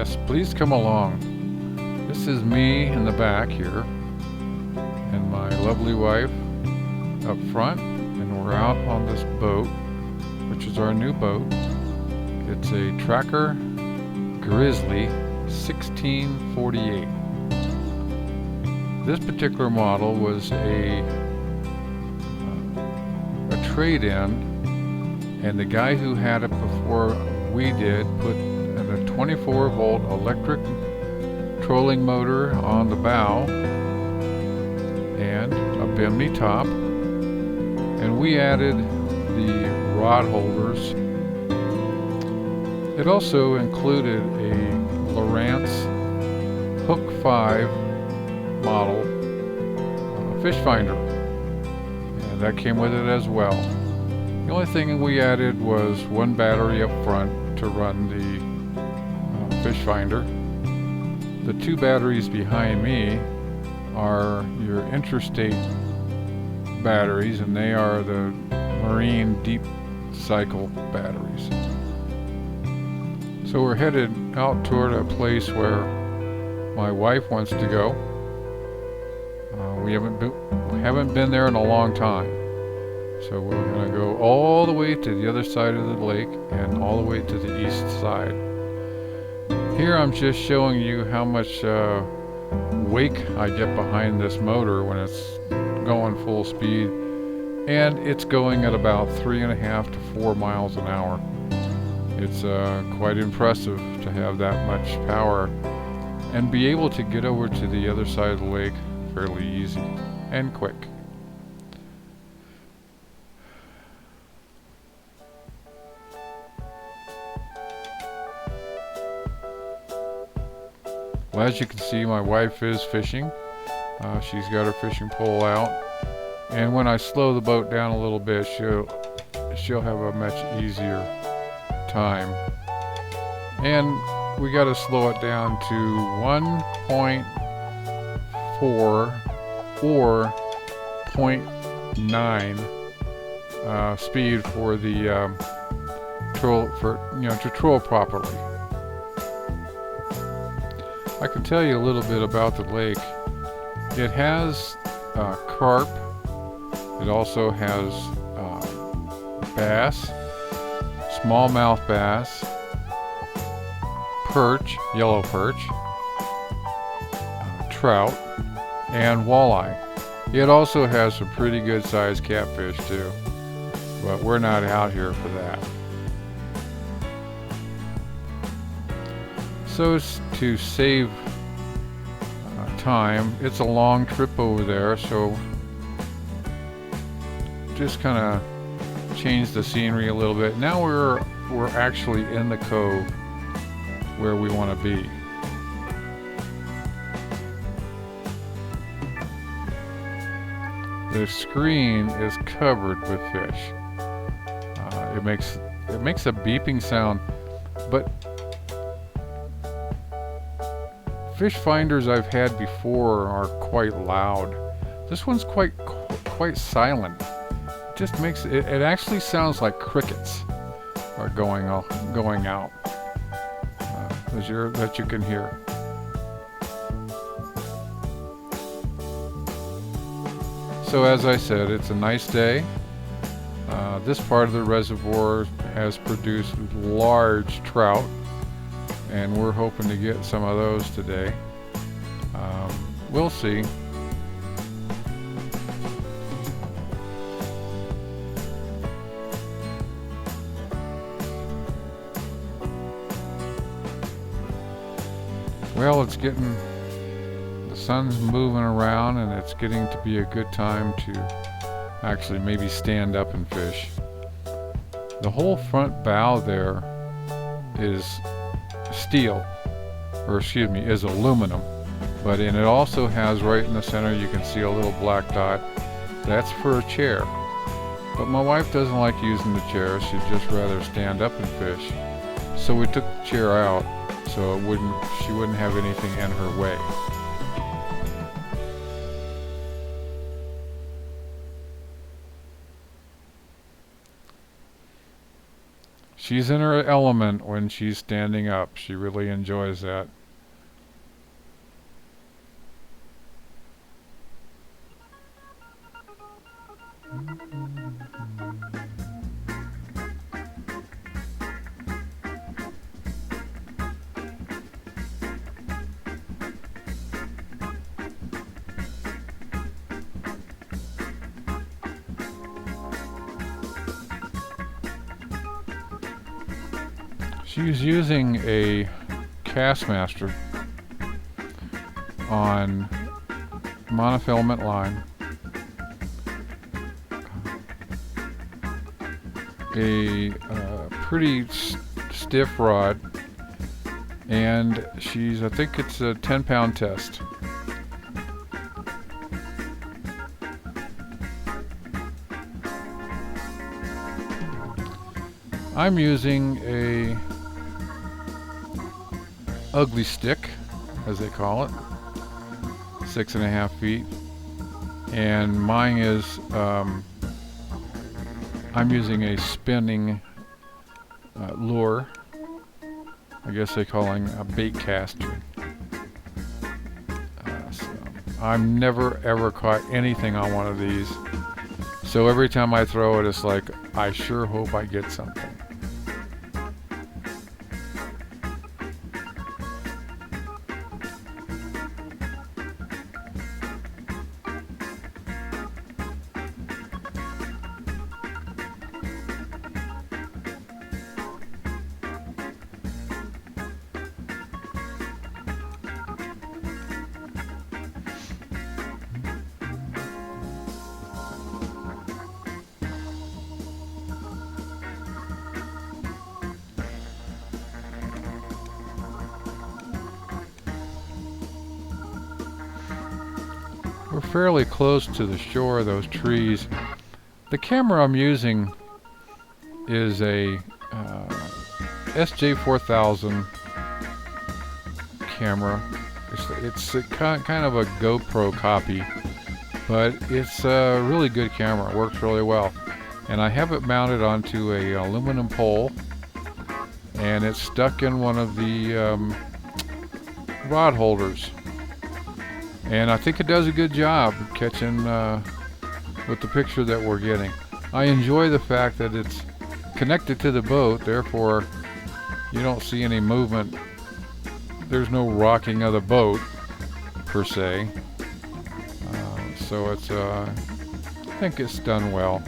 Yes, please come along. This is me in the back here, and my lovely wife up front, and we're out on this boat, which is our new boat. It's a Tracker Grizzly 1648. This particular model was a trade-in, and the guy who had it before we did put a 24-volt electric trolling motor on the bow and a bimini top, and we added the rod holders. It also included a Lowrance Hook 5 model fish finder, and that came with it as well. The only thing we added was one battery up front to run the fish finder. The two batteries behind me are your interstate batteries, and they are the marine deep cycle batteries. So we're headed out toward a place where my wife wants to go. We haven't been there in a long time. So we're going to go all the way to the other side of the lake and all the way to the east side. Here I'm just showing you how much wake I get behind this motor when it's going full speed, and it's going at about 3.5 to 4 miles an hour. It's quite impressive to have that much power and be able to get over to the other side of the lake fairly easy and quick. Well, as you can see, my wife is fishing. She's got her fishing pole out, and when I slow the boat down a little bit, she'll have a much easier time. And we got to slow it down to 1.4 or 0.9 speed for the troll, to troll properly. I can tell you a little bit about the lake. It has carp. It also has bass, smallmouth bass, perch, yellow perch, trout, and walleye. It also has some pretty good sized catfish too, but we're not out here for that. So to save time, it's a long trip over there, so just kind of change the scenery a little bit. Now we're actually in the cove where we want to be. The screen is covered with fish. It makes a beeping sound, but fish finders I've had before are quite loud. This one's quite silent. It just makes it actually sounds like crickets are going out that you can hear. So as I said, it's a nice day. This part of the reservoir has produced large trout, and we're hoping to get some of those today. We'll see. Well, the sun's moving around, and it's getting to be a good time to actually maybe stand up and fish. The whole front bow there is steel, or excuse me, is aluminum, but it also has right in the center, you can see a little black dot. That's for a chair, but my wife doesn't like using the chair. She'd just rather stand up and fish, so we took the chair out so she wouldn't have anything in her way. She's in her element when she's standing up. She really enjoys that. She's using a Castmaster on monofilament line, a pretty stiff rod, and I think it's a 10-pound test. I'm using a ugly stick, as they call it, 6.5 feet, and mine is I'm using a spinning lure. I guess they call him a bait caster. So I've never ever caught anything on one of these, so every time I throw it, it's like I sure hope I get something. We're fairly close to the shore of those trees. The camera I'm using is a SJ4000 camera. It's a kind of a GoPro copy, but it's a really good camera. It works really well. And I have it mounted onto a aluminum pole, and it's stuck in one of the rod holders. And I think it does a good job catching with the picture that we're getting. I enjoy the fact that it's connected to the boat, therefore you don't see any movement. There's no rocking of the boat per se. So it's I think it's done well.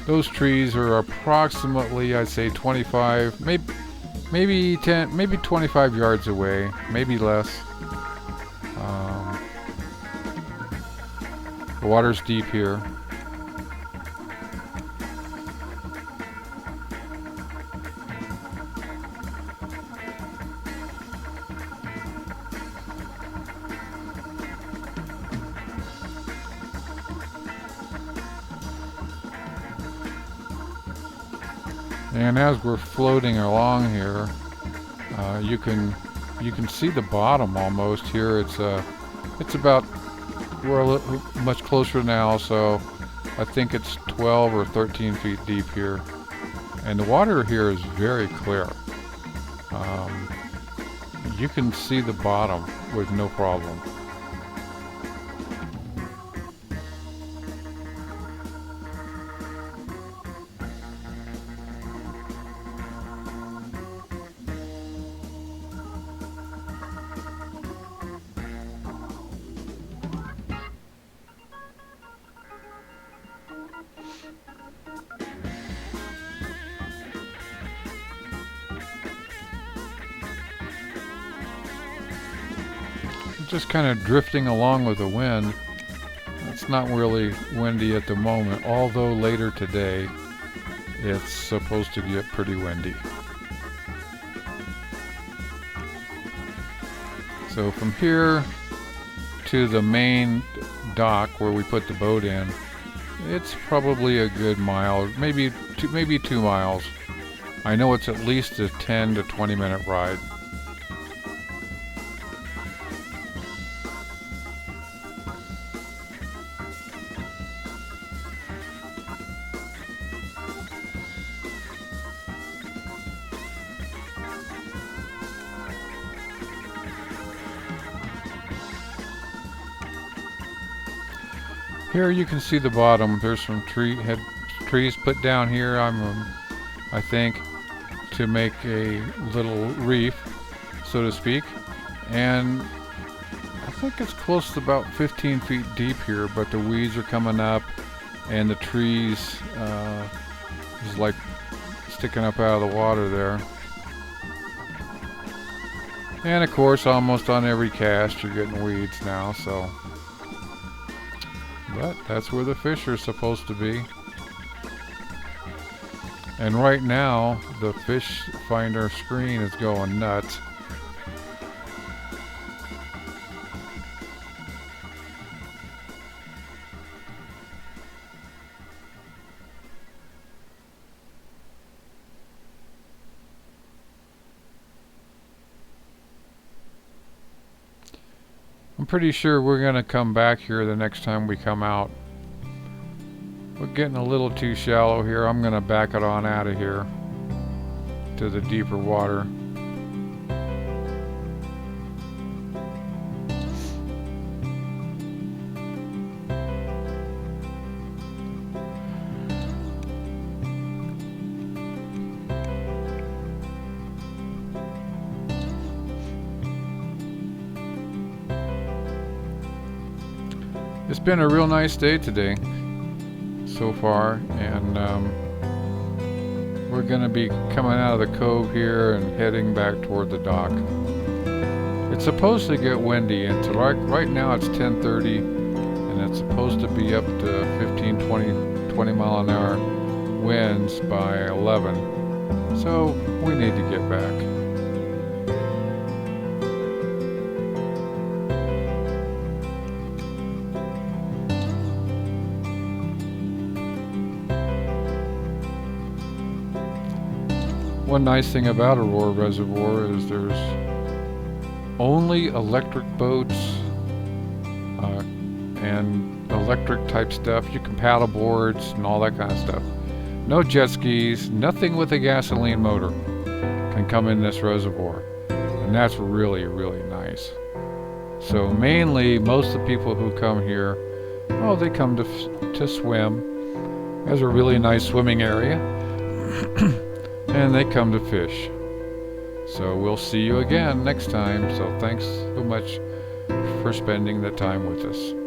Those trees are approximately, I'd say 25, maybe 10, maybe 25 yards away, maybe less. The water's deep here. And as we're floating along here, you can see the bottom almost here. It's about, we're much closer now, so I think it's 12 or 13 feet deep here, and the water here is very clear. You can see the bottom with no problem. Just kind of drifting along with the wind. It's not really windy at the moment, although later today it's supposed to get pretty windy. So from here to the main dock where we put the boat in, it's probably a good mile, maybe 2 miles. I know it's at least a 10 to 20 minute ride. Here you can see the bottom. There's some trees put down here. I think, to make a little reef, so to speak. And I think it's close to about 15 feet deep here, but the weeds are coming up, and the trees is like sticking up out of the water there. And of course, almost on every cast, you're getting weeds now. So. But that's where the fish are supposed to be. And right now, the fish finder screen is going nuts. I'm pretty sure we're going to come back here the next time we come out. We're getting a little too shallow here. I'm going to back it on out of here to the deeper water. It's been a real nice day today so far, and we're going to be coming out of the cove here and heading back toward the dock. It's supposed to get windy, and right now it's 10:30, and it's supposed to be up to 15, 20 mile an hour winds by 11. So we need to get back. One nice thing about Aurora Reservoir is there's only electric boats and electric type stuff. You can paddle boards and all that kind of stuff. No jet skis, nothing with a gasoline motor can come in this reservoir. And that's really, really nice. So mainly, most of the people who come here, they come to swim. There's a really nice swimming area. And they come to fish. So we'll see you again next time. So thanks so much for spending the time with us.